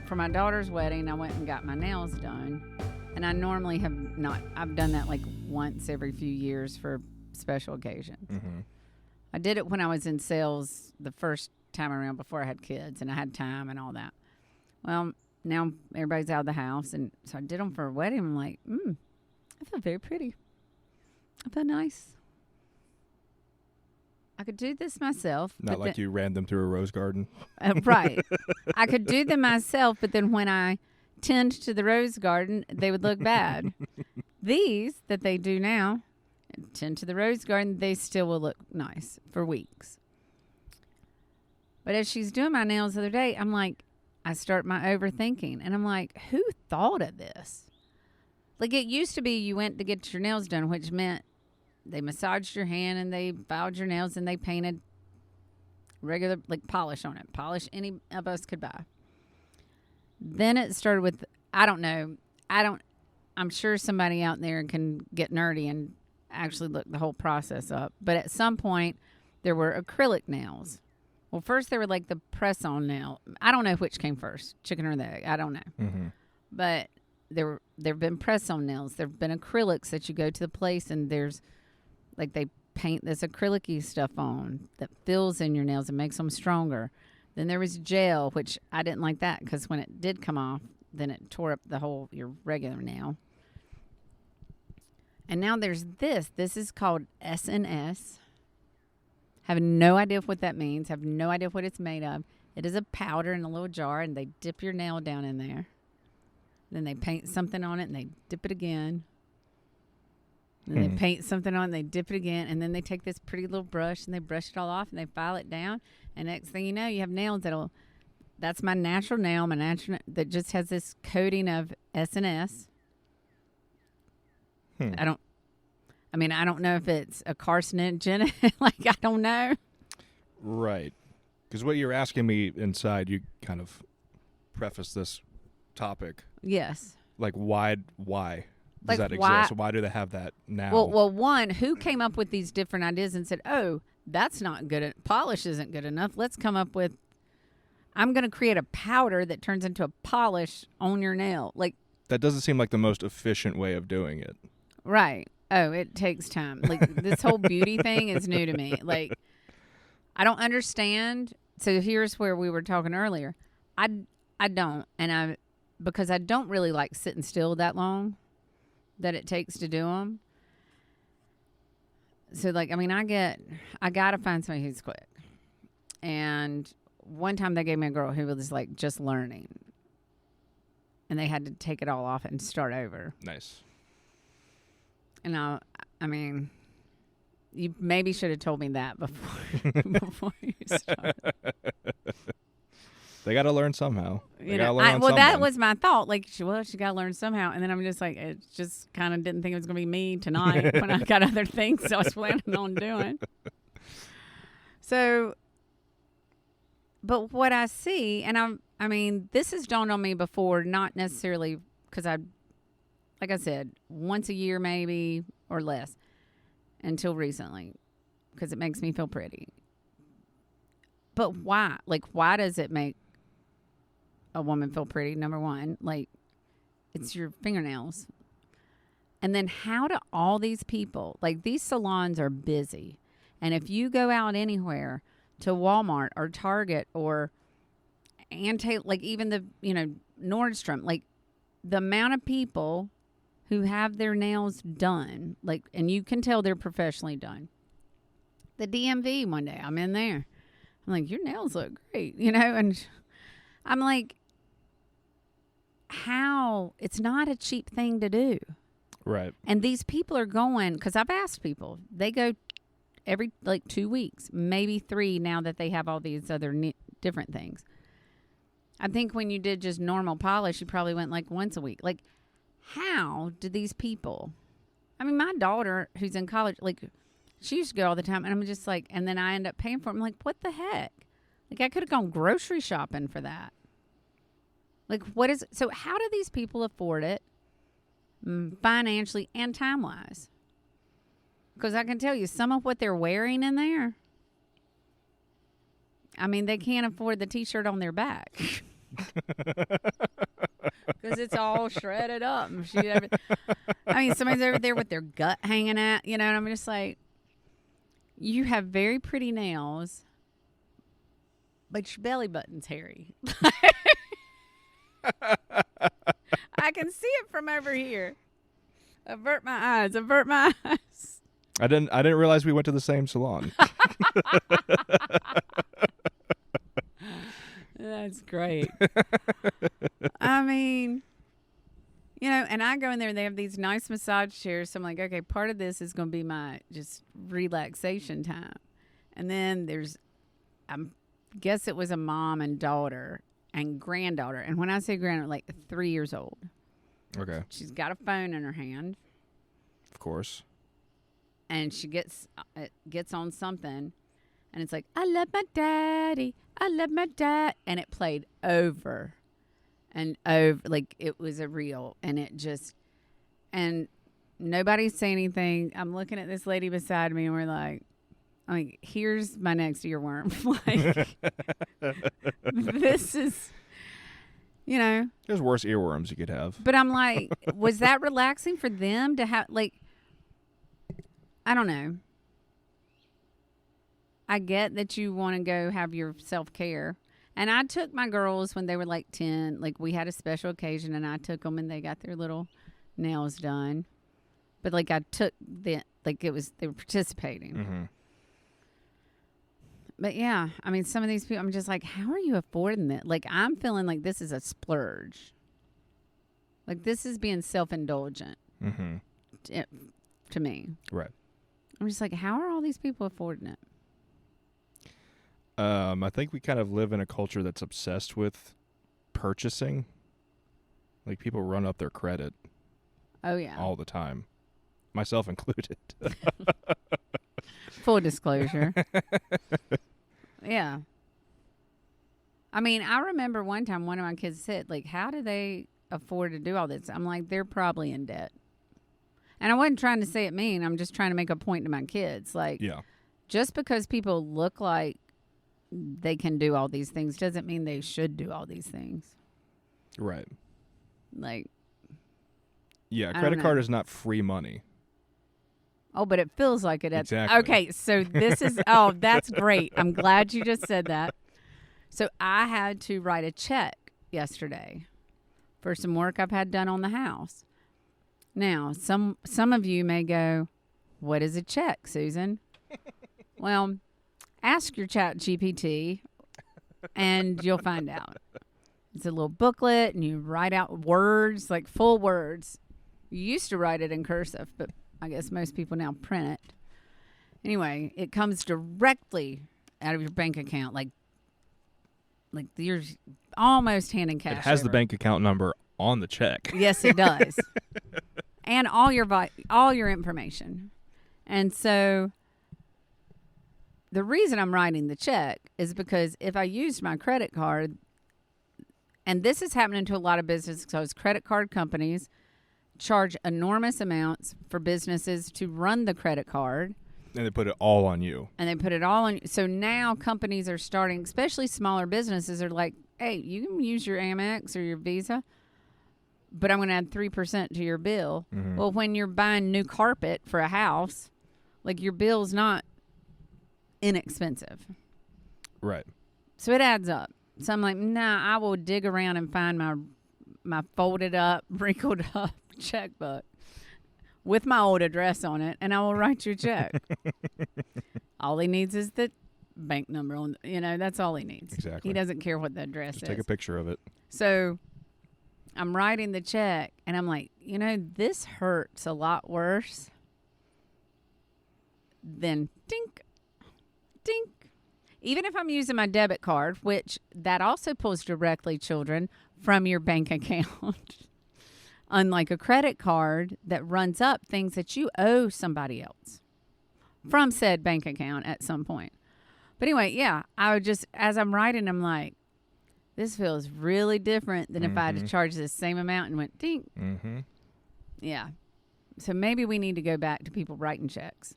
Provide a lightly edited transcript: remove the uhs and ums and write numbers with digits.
for my daughter's wedding, I went and got my nails done. And I normally have not. I've done that like once every few years for special occasions. Mm-hmm. I did it when I was in sales the first time around before I had kids and I had time and all that. Well, now everybody's out of the house, and so I did them for a wedding. I'm like, I feel very pretty. I feel nice. I could do this myself. Not like you ran them through a rose garden. Right. I could do them myself, but then when I tend to the rose garden, they would look bad. These that they do now, tend to the rose garden, they still will look nice for weeks. But as she's doing my nails the other day, I'm like, I start my overthinking. And I'm like, who thought of this? Like, it used to be you went to get your nails done, which meant they massaged your hand and they filed your nails and they painted regular, like, polish on it. Polish any of us could buy. Then it started with, I don't know. I'm sure somebody out there can get nerdy and actually look the whole process up. But at some point, there were acrylic nails. Well, first they were like the press-on nail. I don't know which came first, chicken or the egg. I don't know. Mm-hmm. But there have been press-on nails. There have been acrylics that you go to the place and there's, like, they paint this acrylic-y stuff on that fills in your nails and makes them stronger. Then there was gel, which I didn't like that because when it did come off, then it tore up your regular nail. And now there's this. This is called S&S. Have no idea what that means. Have no idea what it's made of. It is a powder in a little jar, and they dip your nail down in there. Then they paint something on it, and they dip it again. Then they paint something on it, and they dip it again. And then they take this pretty little brush, and they brush it all off, and they file it down. And next thing you know, you have nails that's my natural nail, that just has this coating of S&S. I don't know if it's a carcinogen. Like, I don't know. Right. Because what you're asking me inside, you kind of preface this topic. Yes. Like, why does Like, that why- exist? Why do they have that now? Well, one, who came up with these different ideas and said, oh, that's not good. Polish isn't good enough. Let's come up with, I'm going to create a powder that turns into a polish on your nail. Like, that doesn't seem like the most efficient way of doing it. right. Oh, it takes time. Like, this whole beauty thing is new to me. Like, I don't understand. So here's where we were talking earlier. I don't. Because I don't really like sitting still that long that it takes to do them. So, like, I mean, I got to find somebody who's quick. And one time they gave me a girl who was, like, just learning. And they had to take it all off and start over. Nice. And I mean, you maybe should have told me that before you started. They got to learn somehow. Well, that was my thought. Like, she got to learn somehow. And then I'm just like, it just kind of didn't think it was going to be me tonight when I got other things I was planning on doing. So, but what I see, and I mean, this has dawned on me before, not necessarily because like I said, once a year maybe or less until recently because it makes me feel pretty. But why? Like, why does it make a woman feel pretty? Number one, like, it's your fingernails. And then how do all these people, like, these salons are busy. And if you go out anywhere to Walmart or Target or like even the, Nordstrom, like, the amount of people who have their nails done, like, and you can tell they're professionally done. The DMV one day, I'm in there. I'm like, your nails look great, and I'm like, how? It's not a cheap thing to do. Right. And these people are going, because I've asked people, they go every, 2 weeks, maybe 3 now that they have all these other different things. I think when you did just normal polish, you probably went once a week. Like, how do these people? I mean, my daughter who's in college, she used to go all the time, and I'm just like, and then I end up paying for it. I'm like, what the heck? Like, I could have gone grocery shopping for that. Like, so how do these people afford it financially and time-wise? Because I can tell you, some of what they're wearing in there, I mean, they can't afford the T-shirt on their back. Because it's all shredded up. And I mean, somebody's over there with their gut hanging out, and I'm just like, you have very pretty nails, but your belly button's hairy. I can see it from over here. Avert my eyes. Avert my eyes. I didn't realize we went to the same salon. That's great. I mean, and I go in there and they have these nice massage chairs. So I'm like, okay, part of this is going to be my just relaxation time. And then I guess it was a mom and daughter and granddaughter. And when I say granddaughter, like 3 years old. Okay. She's got a phone in her hand. Of course. And she gets on something. And it's like, I love my daddy. I love my dad. And it played over and over. Like it was a reel. And and nobody's saying anything. I'm looking at this lady beside me and we're like, here's my next earworm. This is, There's worse earworms you could have. But I'm like, was that relaxing for them to have, I don't know. I get that you want to go have your self-care. And I took my girls when they were 10. We had a special occasion and I took them and they got their little nails done. But I took they were participating. Mm-hmm. But yeah, I mean, some of these people, I'm just like, how are you affording that? I'm feeling like this is a splurge. This is being self-indulgent to me. Right. I'm just like, how are all these people affording it? I think we kind of live in a culture that's obsessed with purchasing. People run up their credit. Oh, yeah. All the time. Myself included. Full disclosure. Yeah. I mean, I remember one time one of my kids said, how do they afford to do all this? I'm like, they're probably in debt. And I wasn't trying to say it mean. I'm just trying to make a point to my kids. Yeah. Just because people look like they can do all these things doesn't mean they should do all these things. Right. Yeah, I credit card is not free money. Oh, but it feels like it. Exactly. Okay, so this is, that's great. I'm glad you just said that. So I had to write a check yesterday for some work I've had done on the house. Now, some of you may go, what is a check, Susan? Well, ask your chat GPT and you'll find out. It's a little booklet and you write out words, full words. You used to write it in cursive, but I guess most people now print it. Anyway, it comes directly out of your bank account, like you're almost handing cash. It has over. the bank account number on the check. Yes, it does, and all your information. And so, the reason I'm writing the check is because if I used my credit card, and this is happening to a lot of businesses, because credit card companies charge enormous amounts for businesses to run the credit card. And they put it all on you. So now companies are starting, especially smaller businesses, are like, hey, you can use your Amex or your Visa, but I'm going to add 3% to your bill. Mm-hmm. Well, when you're buying new carpet for a house, your bill's not inexpensive. Right. So it adds up. So I'm like, nah, I will dig around and find my folded up, wrinkled up checkbook with my old address on it, and I will write you a check. All he needs is the bank number on, that's all he needs. Exactly. He doesn't care what the address is. Just take a picture of it. So I'm writing the check, and I'm like, this hurts a lot worse than dink, dink. Even if I'm using my debit card, which that also pulls directly, children, from your bank account. Unlike a credit card that runs up things that you owe somebody else from said bank account at some point. But anyway, yeah, I would just, as I'm writing, I'm like, this feels really different than if I had to charge the same amount and went dink. Mm-hmm. Yeah. So maybe we need to go back to people writing checks.